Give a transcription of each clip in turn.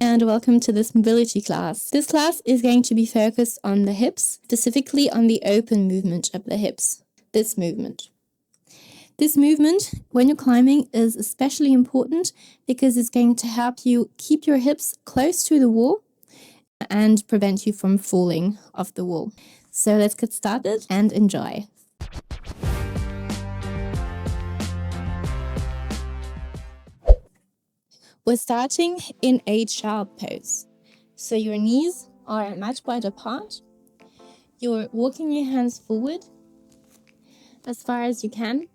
and welcome to this mobility class. This class is going to be focused on the hips, specifically on the open movement of the hips. This movement, when you're climbing, is especially important because it's going to help you keep your hips close to the wall and prevent you from falling off the wall. So let's get started and enjoy. We're starting in a child pose. So your knees are mat wide apart. You're walking your hands forward as far as you can,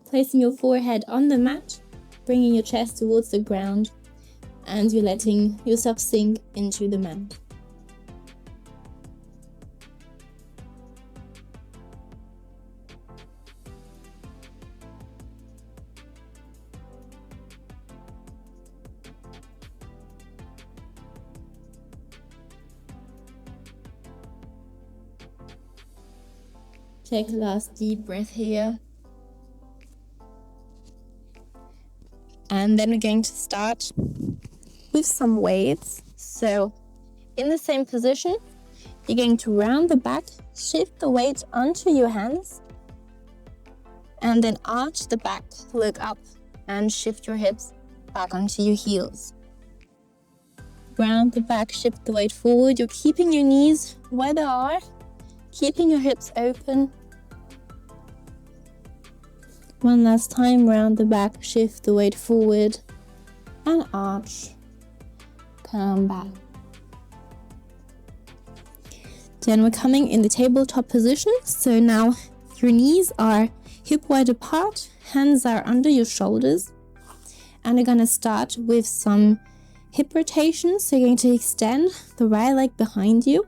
placing your forehead on the mat, bringing your chest towards the ground, and you're letting yourself sink into the mat. Take a last deep breath here. And then we're going to start with some weights. So in the same position, you're going to round the back, shift the weight onto your hands, and then arch the back, look up, and shift your hips back onto your heels. Round the back, shift the weight forward. You're keeping your knees where they are, keeping your hips open. One last time, round the back, shift the weight forward, and arch. Come back. Then we're coming in the tabletop position. So now your knees are hip wide apart, hands are under your shoulders, and you're going to start with some hip rotations. So you're going to extend the right leg behind you,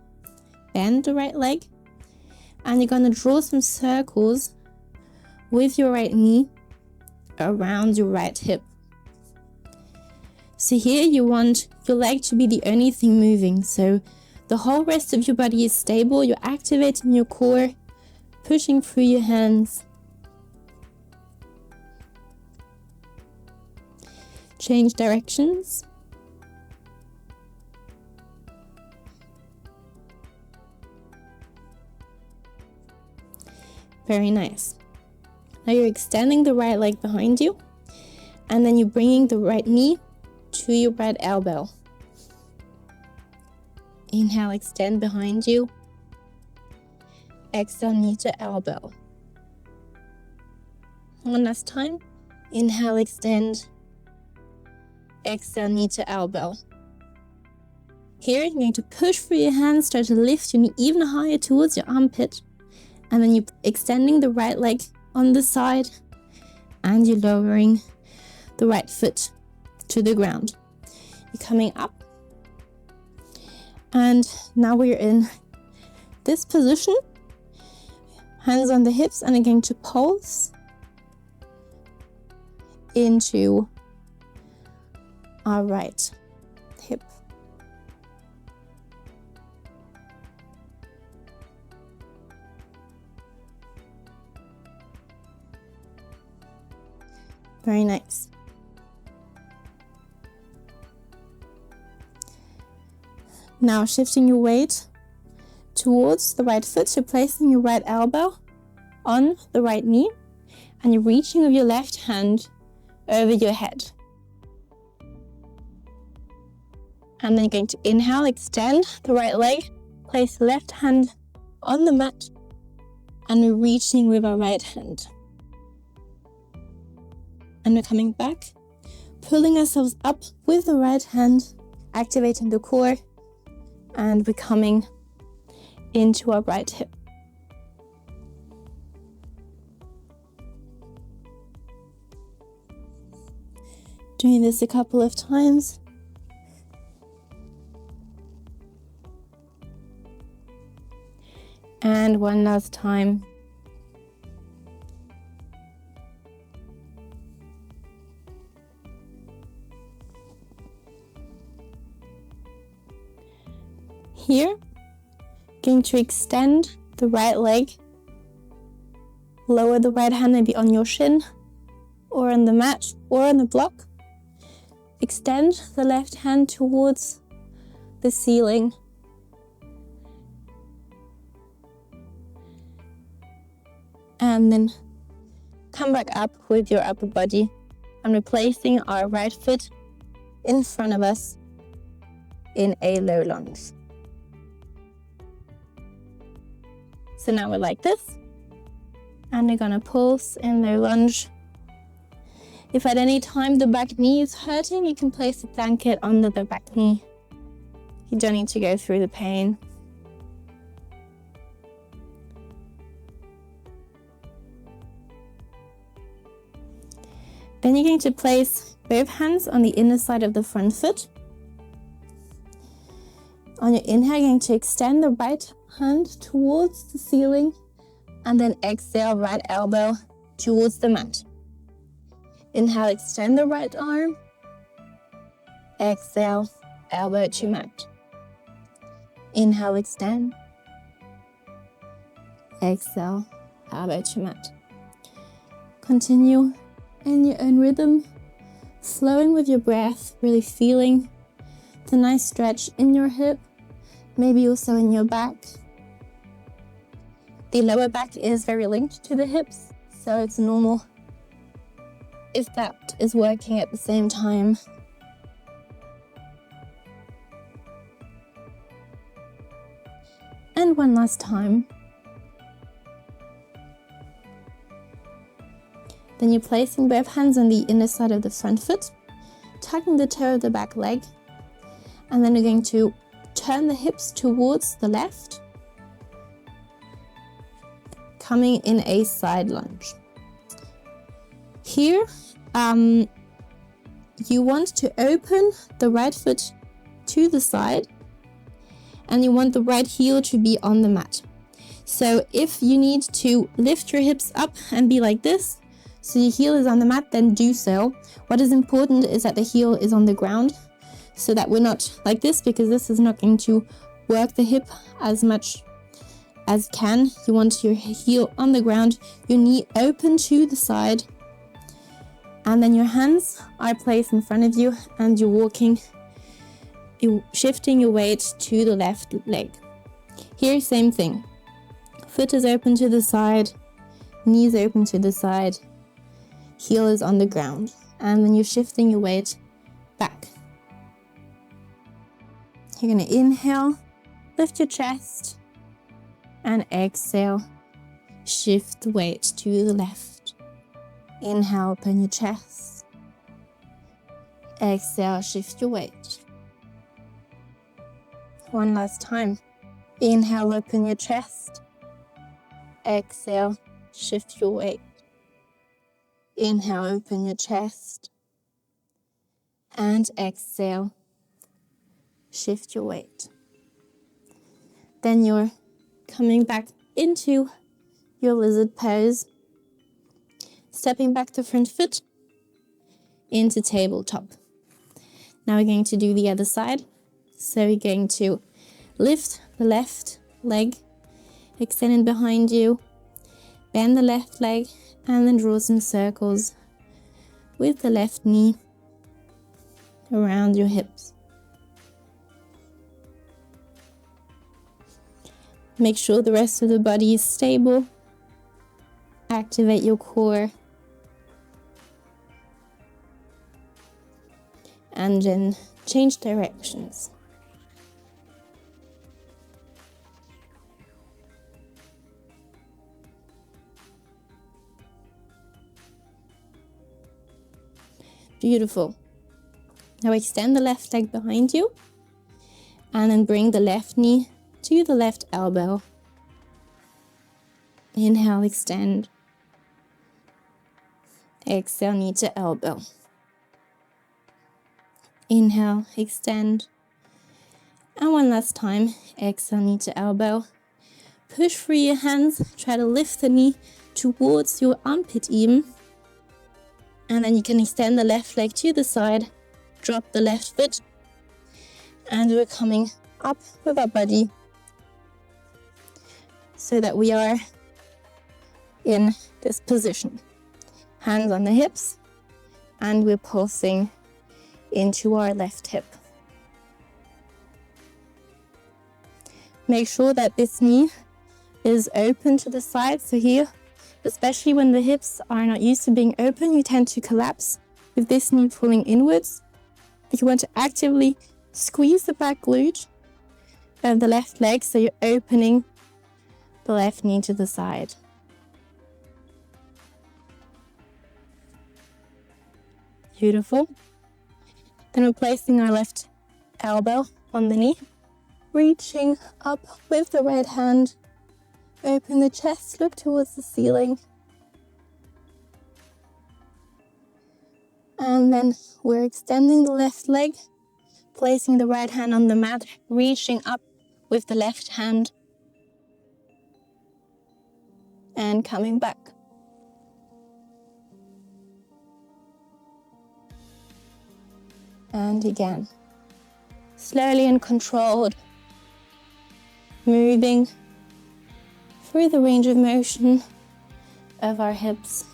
bend the right leg, and you're going to draw some circles with your right knee around your right hip. So here you want your leg to be the only thing moving. So the whole rest of your body is stable. You're activating your core, pushing through your hands. Change directions. Very nice. Now you're extending the right leg behind you, and then you're bringing the right knee to your right elbow. Inhale, extend behind you. Exhale, knee to elbow. One last time. Inhale, extend. Exhale, knee to elbow. Here, you're going to push through your hands, start to lift your knee even higher towards your armpit. And then you're extending the right leg on the side, and you're lowering the right foot to the ground. You're coming up, and now we're in this position, hands on the hips, and again to pulse into our right hip. Very nice. Now shifting your weight towards the right foot, you're placing your right elbow on the right knee, and you're reaching with your left hand over your head. And then you're going to inhale, extend the right leg, place the left hand on the mat, and we're reaching with our right hand. And we're coming back, pulling ourselves up with the right hand, activating the core, and we're coming into our right hip. Doing this a couple of times. And one last time. Here, going to extend the right leg, lower the right hand maybe on your shin or on the mat or on the block, extend the left hand towards the ceiling. And then come back up with your upper body and replacing our right foot in front of us in a low lunge. So now we're like this, and we're gonna pulse in low lunge. If at any time the back knee is hurting, you can place a blanket under the back knee. You don't need to go through the pain. Then you're going to place both hands on the inner side of the front foot. On your inhale, you're going to extend the right hand towards the ceiling, and then exhale, right elbow towards the mat. Inhale, extend the right arm. Exhale, elbow to mat. Inhale, extend. Exhale, elbow to mat. Continue in your own rhythm, flowing with your breath, really feeling the nice stretch in your hip, maybe also in your back. The lower back is very linked to the hips, so it's normal if that is working at the same time. And one last time. Then you're placing both hands on the inner side of the front foot, tucking the toe of the back leg, and then you're going to turn the hips towards the left, coming in a side lunge. Here, you want to open the right foot to the side, and you want the right heel to be on the mat. So if you need to lift your hips up and be like this, so your heel is on the mat, then do so. What is important is that the heel is on the ground, so that we're not like this, because this is not going to work the hip as much as can. You want your heel on the ground, your knee open to the side, and then your hands are placed in front of you, and you're shifting your weight to the left leg. Here, same thing. Foot is open to the side, knees open to the side, heel is on the ground, and then you're shifting your weight back. You're going to inhale, lift your chest, and exhale, shift the weight to the left. Inhale, open your chest. Exhale, shift your weight. One last time. Inhale, open your chest. Exhale, shift your weight. Inhale, open your chest. And exhale, shift your weight. Then you're coming back into your lizard pose, stepping back the front foot into tabletop. Now we're going to do the other side. So we're going to lift the left leg, extend it behind you, bend the left leg, and then draw some circles with the left knee around your hips. Make sure the rest of the body is stable. Activate your core. And then change directions. Beautiful. Now extend the left leg behind you, and then bring the left knee to the left elbow. Inhale, extend. Exhale, knee to elbow. Inhale, extend. And one last time, exhale, knee to elbow. Push through your hands, try to lift the knee towards your armpit even. And then you can extend the left leg to the side, drop the left foot, and we're coming up with our body so that we are in this position. Hands on the hips, and we're pulsing into our left hip. Make sure that this knee is open to the side. So here, especially when the hips are not used to being open, you tend to collapse with this knee pulling inwards. You want to actively squeeze the back glute of the left leg, so you're opening the left knee to the side. Beautiful. Then we're placing our left elbow on the knee, reaching up with the right hand. Open the chest, look towards the ceiling. And then we're extending the left leg, placing the right hand on the mat, reaching up with the left hand, and coming back. And again, slowly and controlled, moving through the range of motion of our hips.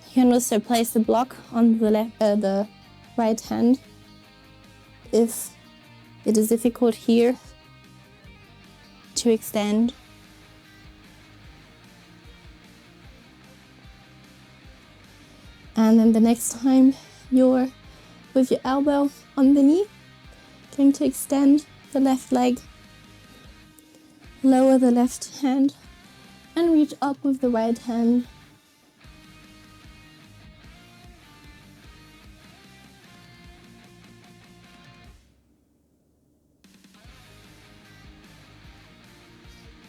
You can also place the block on the right hand if it is difficult here to extend. And then the next time you're with your elbow on the knee, going to extend the left leg, lower the left hand, and reach up with the right hand.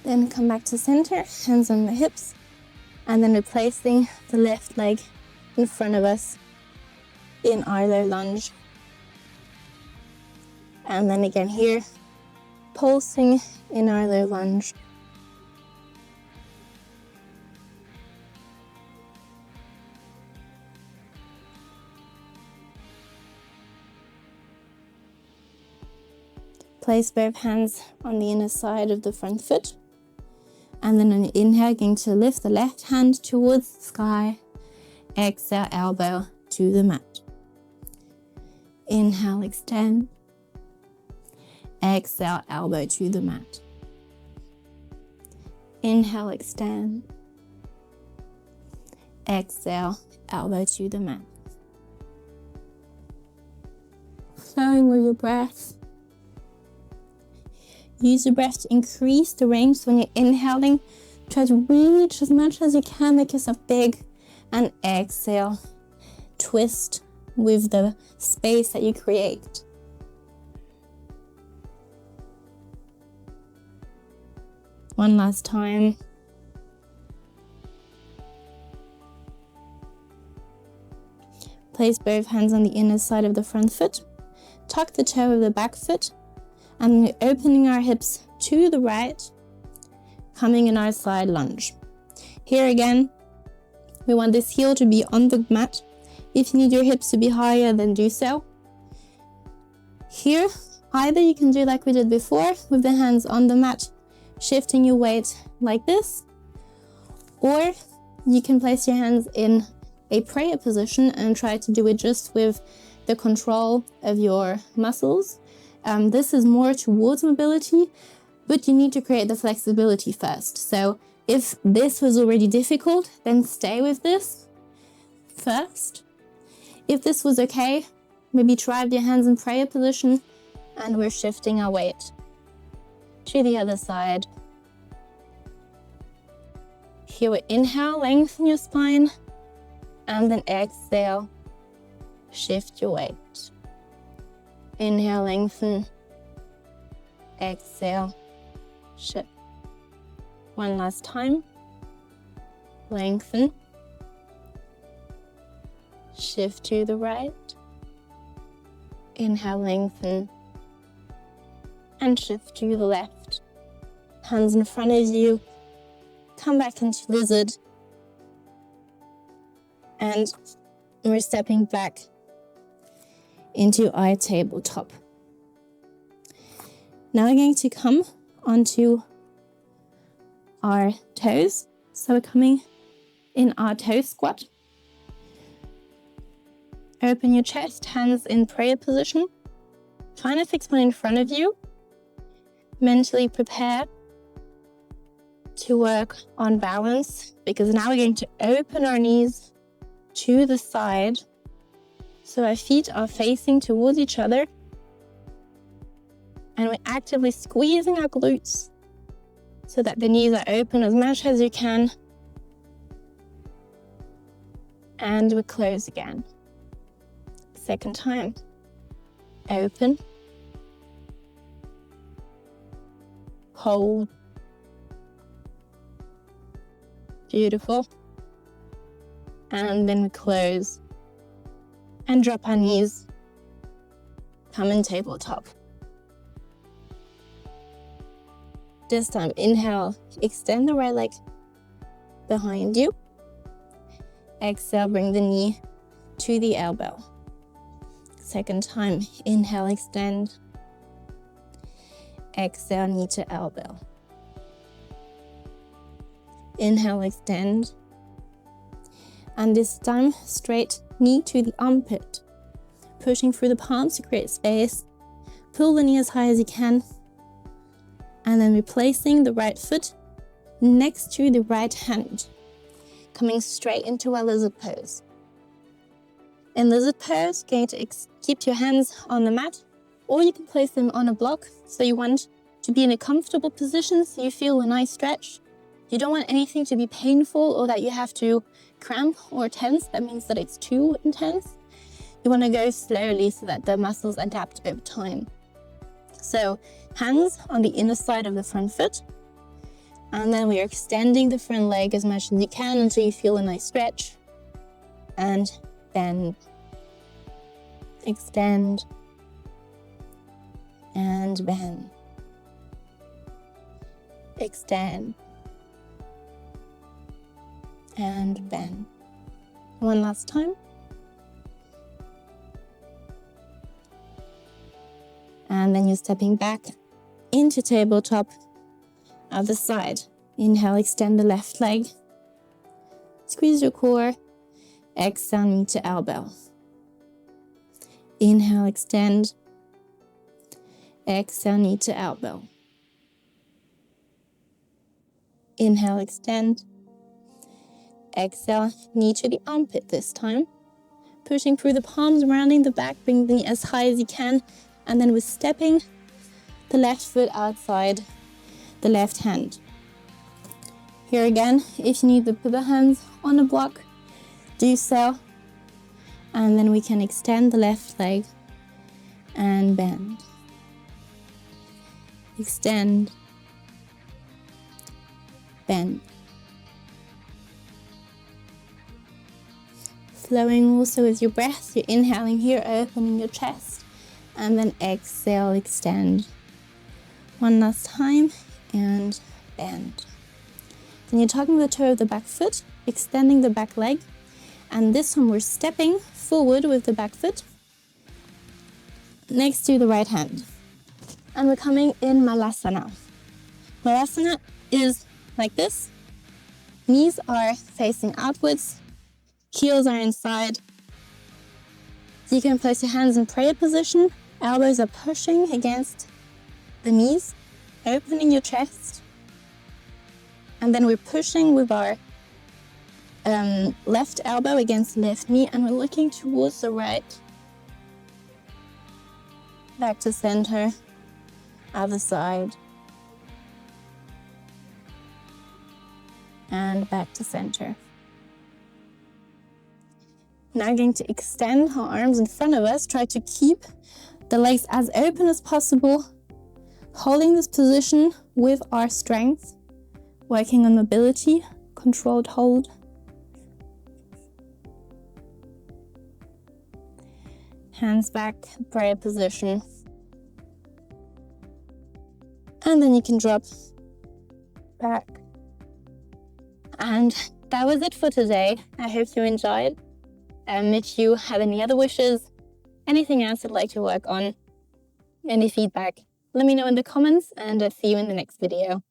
Then come back to center, hands on the hips, and then replacing the left leg in front of us in our low lunge. And then again here, pulsing in our low lunge. Place both hands on the inner side of the front foot. And then on the inhale, going to lift the left hand towards the sky. Exhale, elbow to the mat. Inhale, extend. Exhale, elbow to the mat. Inhale, extend. Exhale, elbow to the mat. Flowing with your breath. Use your breath to increase the range. So when you're inhaling, try to reach as much as you can, make yourself big, and exhale. Twist with the space that you create. One last time. Place both hands on the inner side of the front foot. Tuck the toe of the back foot. And we're opening our hips to the right, coming in our side lunge. Here again, we want this heel to be on the mat. If you need your hips to be higher, then do so. Here, either you can do like we did before, with the hands on the mat, shifting your weight like this, or you can place your hands in a prayer position and try to do it just with the control of your muscles. This is more towards mobility, but you need to create the flexibility first. So if this was already difficult, then stay with this first. If this was okay, maybe try with your hands in prayer position, and we're shifting our weight to the other side. Here we inhale, lengthen your spine, and then exhale, shift your weight. Inhale, lengthen. Exhale, shift. One last time. Lengthen. Shift to the right. Inhale, lengthen. And shift to the left. Hands in front of you. Come back into lizard. And we're stepping back into our tabletop. Now we're going to come onto our toes. So we're coming in our toe squat. Open your chest, hands in prayer position. Find a fixed point in front of you. Mentally prepare to work on balance, because now we're going to open our knees to the side so our feet are facing towards each other, and we're actively squeezing our glutes so that the knees are open as much as you can, and we close again. Second time. Open, hold, beautiful, and then we close and drop our knees, come in tabletop. This time, inhale, extend the right leg behind you. Exhale, bring the knee to the elbow. Second time, inhale, extend. Exhale, knee to elbow. Inhale, extend. And this time, straight knee to the armpit. Pushing through the palms to create space. Pull the knee as high as you can. And then replacing the right foot next to the right hand. Coming straight into our lizard pose. In lizard pose, going to keep your hands on the mat, or you can place them on a block. So you want to be in a comfortable position so you feel a nice stretch. You don't want anything to be painful or that you have to cramp or tense. That means that it's too intense. You want to go slowly so that the muscles adapt over time. So hands on the inner side of the front foot. And then we are extending the front leg as much as you can until you feel a nice stretch. And bend, extend, and bend, extend, and bend. One last time. And then you're stepping back into tabletop, other side. Inhale, extend the left leg, squeeze your core. Exhale, knee to elbow. Inhale, extend. Exhale, knee to elbow. Inhale, extend. Exhale, knee to the armpit this time. Pushing through the palms, rounding the back, bring the knee as high as you can. And then we're stepping the left foot outside the left hand. Here again, if you need to put the hands on a block, do so, and then we can extend the left leg and bend. Extend, bend. Flowing also with your breath, you're inhaling here, opening your chest, and then exhale, extend. One last time, and bend. Then you're tucking the toe of the back foot, extending the back leg. And this one, we're stepping forward with the back foot next to the right hand. And we're coming in Malasana. Malasana is like this. Knees are facing outwards. Heels are inside. You can place your hands in prayer position. Elbows are pushing against the knees, opening your chest. And then we're pushing with our left elbow against left knee, and we're looking towards the right. Back to center, other side, and back to center. Now we're going to extend our arms in front of us. Try to keep the legs as open as possible, holding this position with our strength, working on mobility, controlled hold. Hands back, prayer position. And then you can drop back. And that was it for today. I hope you enjoyed. If you have any other wishes, anything else you'd like to work on, any feedback, let me know in the comments, and I'll see you in the next video.